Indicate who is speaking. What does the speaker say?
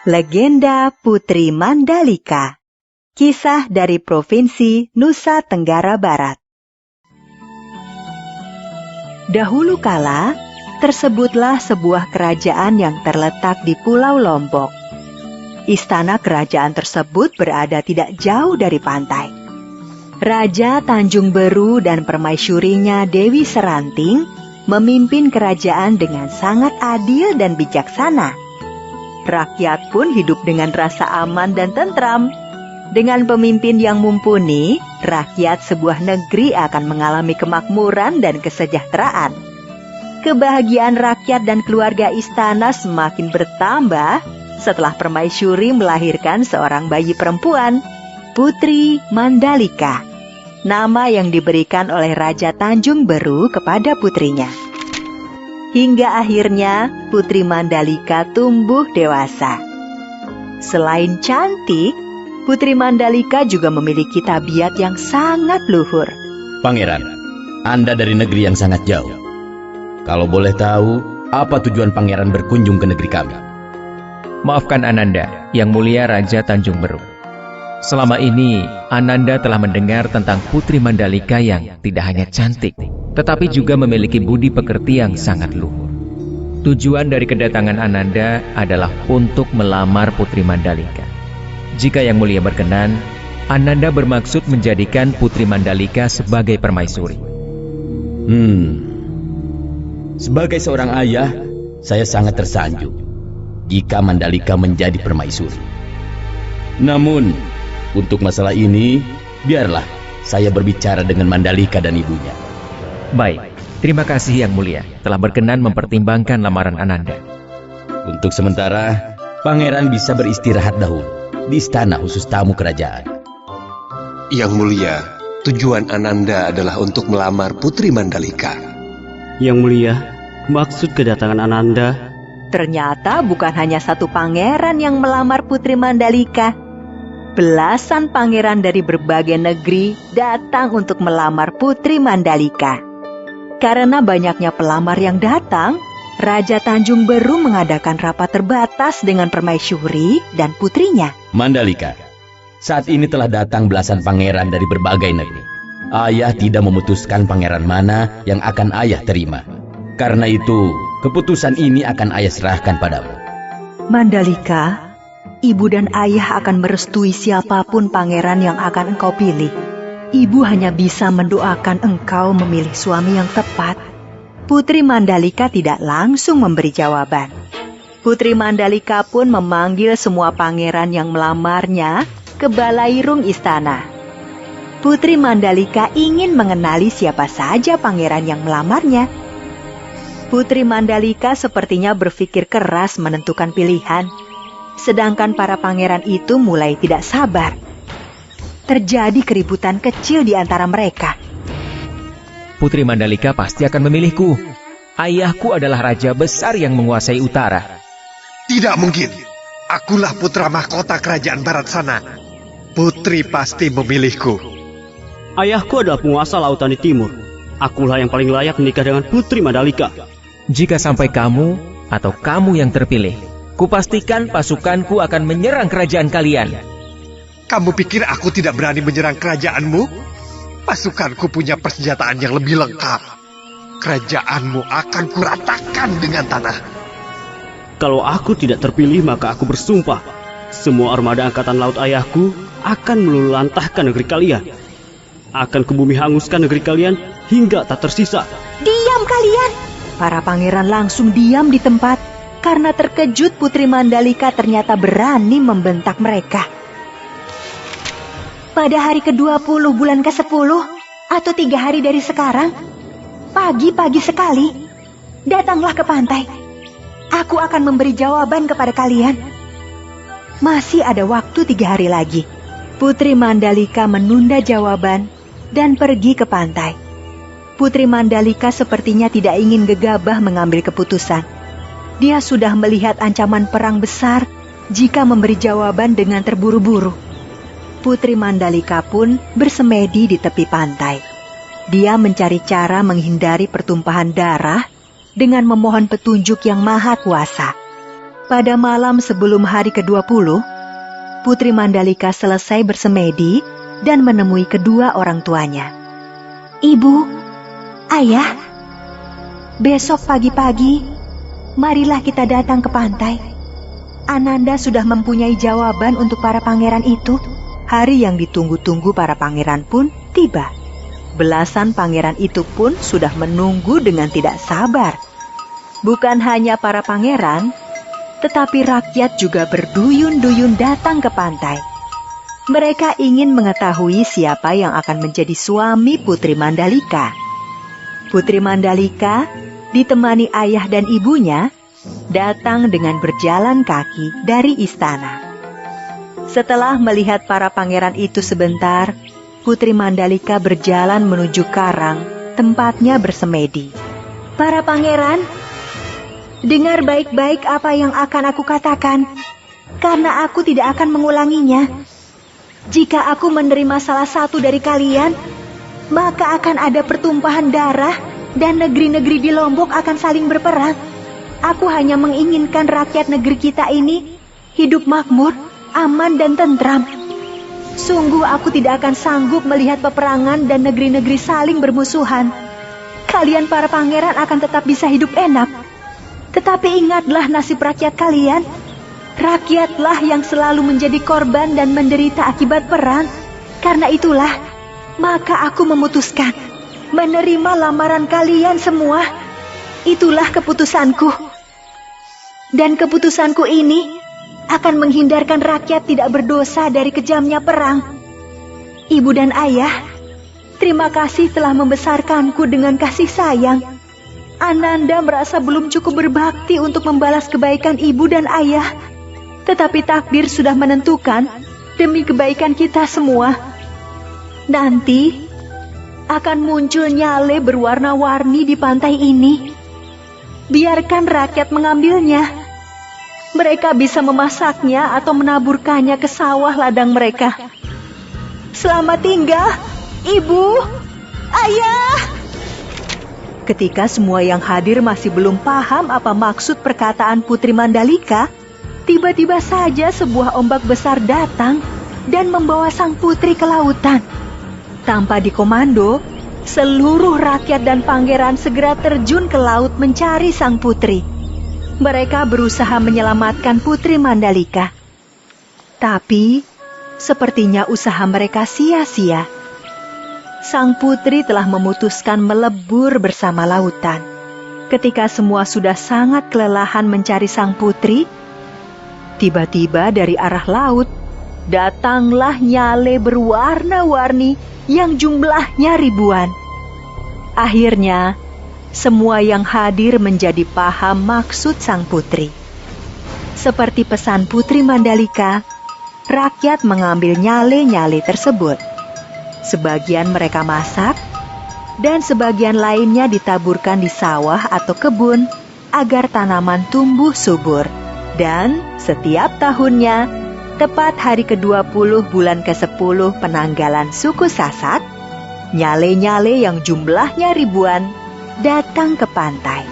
Speaker 1: Legenda Putri Mandalika. Kisah dari Provinsi Nusa Tenggara Barat. Dahulu kala, tersebutlah sebuah kerajaan yang terletak di Pulau Lombok. Istana kerajaan tersebut berada tidak jauh dari pantai. Raja Tanjung Beru dan permaisurinya Dewi Seranting memimpin kerajaan dengan sangat adil dan bijaksana. Rakyat pun hidup dengan rasa aman dan tentram. Dengan pemimpin yang mumpuni, rakyat sebuah negeri akan mengalami kemakmuran dan kesejahteraan. Kebahagiaan rakyat dan keluarga istana semakin bertambah setelah permaisuri melahirkan seorang bayi perempuan, Putri Mandalika, nama yang diberikan oleh Raja Tanjung Beru kepada putrinya. Hingga akhirnya Putri Mandalika tumbuh dewasa. Selain cantik, Putri Mandalika juga memiliki tabiat yang sangat luhur.
Speaker 2: Pangeran, Anda dari negeri yang sangat jauh. Kalau boleh tahu, apa tujuan pangeran berkunjung ke negeri kami?
Speaker 3: Maafkan Ananda, Yang Mulia Raja Tanjung Beru. Selama ini, Ananda telah mendengar tentang Putri Mandalika yang tidak hanya cantik, tetapi juga memiliki budi pekerti yang sangat luhur. Tujuan dari kedatangan Ananda adalah untuk melamar Putri Mandalika. Jika Yang Mulia berkenan, Ananda bermaksud menjadikan Putri Mandalika sebagai permaisuri.
Speaker 2: Sebagai seorang ayah, saya sangat tersanjung jika Mandalika menjadi permaisuri. Namun, untuk masalah ini, biarlah saya berbicara dengan Mandalika dan ibunya.
Speaker 3: Baik, terima kasih Yang Mulia telah berkenan mempertimbangkan lamaran Ananda.
Speaker 2: Untuk sementara, pangeran bisa beristirahat dahulu di istana khusus tamu kerajaan.
Speaker 4: Yang Mulia, tujuan Ananda adalah untuk melamar Putri Mandalika.
Speaker 5: Yang Mulia, maksud kedatangan Ananda...
Speaker 1: Ternyata bukan hanya satu pangeran yang melamar Putri Mandalika. Belasan pangeran dari berbagai negeri datang untuk melamar Putri Mandalika. Karena banyaknya pelamar yang datang, Raja Tanjung Beru mengadakan rapat terbatas dengan permaisuri dan putrinya.
Speaker 2: Mandalika, saat ini telah datang belasan pangeran dari berbagai negeri. Ayah tidak memutuskan pangeran mana yang akan ayah terima. Karena itu, keputusan ini akan ayah serahkan padamu.
Speaker 1: Mandalika, ibu dan ayah akan merestui siapapun pangeran yang akan engkau pilih. Ibu hanya bisa mendoakan engkau memilih suami yang tepat. Putri Mandalika tidak langsung memberi jawaban. Putri Mandalika pun memanggil semua pangeran yang melamarnya ke balairung istana. Putri Mandalika ingin mengenali siapa saja pangeran yang melamarnya. Putri Mandalika sepertinya berpikir keras menentukan pilihan, sedangkan para pangeran itu mulai tidak sabar. Terjadi keributan kecil di antara mereka.
Speaker 3: Putri Mandalika pasti akan memilihku. Ayahku adalah raja besar yang menguasai utara.
Speaker 4: Tidak mungkin. Akulah putra mahkota kerajaan barat sana. Putri pasti memilihku.
Speaker 5: Ayahku adalah penguasa lautan di timur. Akulah yang paling layak menikah dengan Putri Mandalika.
Speaker 3: Jika sampai kamu atau kamu yang terpilih, kupastikan pasukanku akan menyerang kerajaan kalian.
Speaker 4: Kamu pikir aku tidak berani menyerang kerajaanmu? Pasukanku punya persenjataan yang lebih lengkap. Kerajaanmu akan kuratakan dengan tanah.
Speaker 5: Kalau aku tidak terpilih, maka aku bersumpah semua armada angkatan laut ayahku akan meluluhlantahkan negeri kalian. Akan kubumi hanguskan negeri kalian hingga tak tersisa.
Speaker 1: Diam kalian! Para pangeran langsung diam di tempat karena terkejut Putri Mandalika ternyata berani membentak mereka. Pada hari ke-20 bulan ke-10 atau 3 hari dari sekarang, pagi-pagi sekali, datanglah ke pantai. Aku akan memberi jawaban kepada kalian. Masih ada waktu 3 hari lagi. Putri Mandalika menunda jawaban dan pergi ke pantai. Putri Mandalika sepertinya tidak ingin gegabah mengambil keputusan. Dia sudah melihat ancaman perang besar jika memberi jawaban dengan terburu-buru. Putri Mandalika pun bersemedi di tepi pantai. Dia mencari cara menghindari pertumpahan darah dengan memohon petunjuk yang maha kuasa. Pada malam sebelum hari ke-20, Putri Mandalika selesai bersemedi dan menemui kedua orang tuanya. Ibu, ayah, besok pagi-pagi, marilah kita datang ke pantai. Ananda sudah mempunyai jawaban untuk para pangeran itu. Hari yang ditunggu-tunggu para pangeran pun tiba. Belasan pangeran itu pun sudah menunggu dengan tidak sabar. Bukan hanya para pangeran, tetapi rakyat juga berduyun-duyun datang ke pantai. Mereka ingin mengetahui siapa yang akan menjadi suami Putri Mandalika. Putri Mandalika ditemani ayah dan ibunya datang dengan berjalan kaki dari istana. Setelah melihat para pangeran itu sebentar, Putri Mandalika berjalan menuju karang tempatnya bersemedi. Para pangeran, dengar baik-baik apa yang akan aku katakan, karena aku tidak akan mengulanginya. Jika aku menerima salah satu dari kalian, maka akan ada pertumpahan darah dan negeri-negeri di Lombok akan saling berperang. Aku hanya menginginkan rakyat negeri kita ini hidup makmur, aman dan tentram. Sungguh aku tidak akan sanggup melihat peperangan dan negeri-negeri saling bermusuhan. Kalian para pangeran akan tetap bisa hidup enak. Tetapi ingatlah nasib rakyat kalian. Rakyatlah yang selalu menjadi korban dan menderita akibat perang. Karena itulah, maka aku memutuskan menerima lamaran kalian semua. Itulah keputusanku. Dan keputusanku ini akan menghindarkan rakyat tidak berdosa dari kejamnya perang. Ibu dan ayah, terima kasih telah membesarkanku dengan kasih sayang. Ananda merasa belum cukup berbakti untuk membalas kebaikan ibu dan ayah. Tetapi takdir sudah menentukan demi kebaikan kita semua. Nanti akan muncul nyale berwarna-warni di pantai ini. Biarkan rakyat mengambilnya. Mereka bisa memasaknya atau menaburkannya ke sawah ladang mereka. Selamat tinggal, ibu, ayah. Ketika semua yang hadir masih belum paham apa maksud perkataan Putri Mandalika, tiba-tiba saja sebuah ombak besar datang dan membawa sang putri ke lautan. Tanpa dikomando, seluruh rakyat dan pangeran segera terjun ke laut mencari sang putri. Mereka berusaha menyelamatkan Putri Mandalika. Tapi, sepertinya usaha mereka sia-sia. Sang putri telah memutuskan melebur bersama lautan. Ketika semua sudah sangat kelelahan mencari sang putri, tiba-tiba dari arah laut, datanglah nyale berwarna-warni yang jumlahnya ribuan. Akhirnya, semua yang hadir menjadi paham maksud sang putri. Seperti pesan Putri Mandalika, rakyat mengambil nyale-nyale tersebut. Sebagian mereka masak, dan sebagian lainnya ditaburkan di sawah atau kebun agar tanaman tumbuh subur. Dan setiap tahunnya, tepat hari ke-20 bulan ke-10 penanggalan suku Sasak, nyale-nyale yang jumlahnya ribuan datang ke pantai.